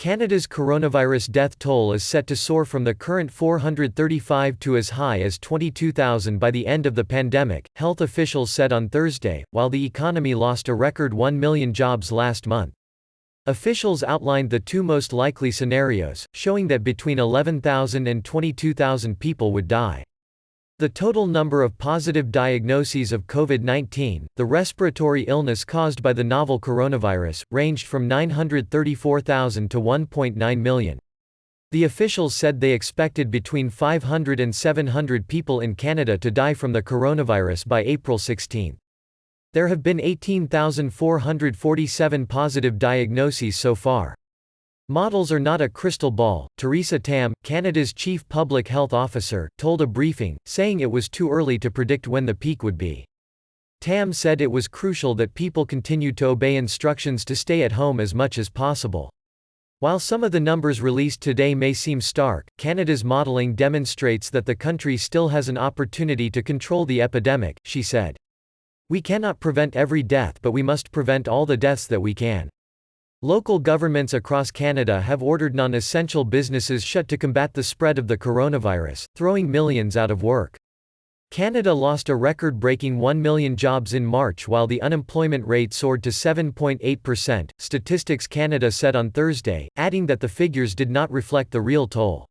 Canada's coronavirus death toll is set to soar from the current 435 to as high as 22,000 by the end of the pandemic, health officials said on Thursday, while the economy lost a record 1 million jobs last month. Officials outlined the two most likely scenarios, showing that between 11,000 and 22,000 people would die. The total number of positive diagnoses of COVID-19, the respiratory illness caused by the novel coronavirus, ranged from 934,000 to 1.9 million. The officials said they expected between 500 and 700 people in Canada to die from the coronavirus by April 16. There have been 18,447 positive diagnoses so far. Models are not a crystal ball, Theresa Tam, Canada's chief public health officer, told a briefing, saying it was too early to predict when the peak would be. Tam said it was crucial that people continued to obey instructions to stay at home as much as possible. While some of the numbers released today may seem stark, Canada's modeling demonstrates that the country still has an opportunity to control the epidemic, she said. We cannot prevent every death, but we must prevent all the deaths that we can. Local governments across Canada have ordered non-essential businesses shut to combat the spread of the coronavirus, throwing millions out of work. Canada lost a record-breaking 1 million jobs in March while the unemployment rate soared to 7.8%, Statistics Canada said on Thursday, adding that the figures did not reflect the real toll.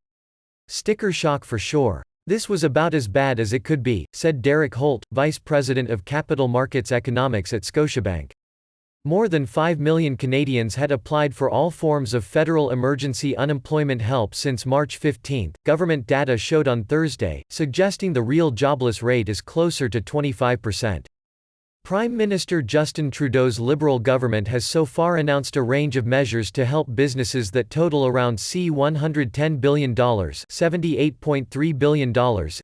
Sticker shock for sure. This was about as bad as it could be, said Derek Holt, Vice President of Capital Markets Economics at Scotiabank. More than 5 million Canadians had applied for all forms of federal emergency unemployment help since March 15, government data showed on Thursday, suggesting the real jobless rate is closer to 25%. Prime Minister Justin Trudeau's Liberal government has so far announced a range of measures to help businesses that total around $110 billion $78.3 billion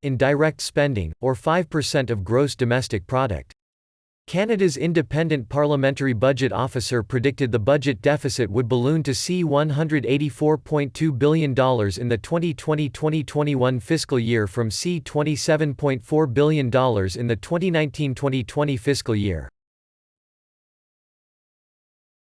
in direct spending, or 5% of gross domestic product. Canada's Independent Parliamentary Budget Officer predicted the budget deficit would balloon to $184.2 billion in the 2020-2021 fiscal year from $27.4 billion in the 2019-2020 fiscal year.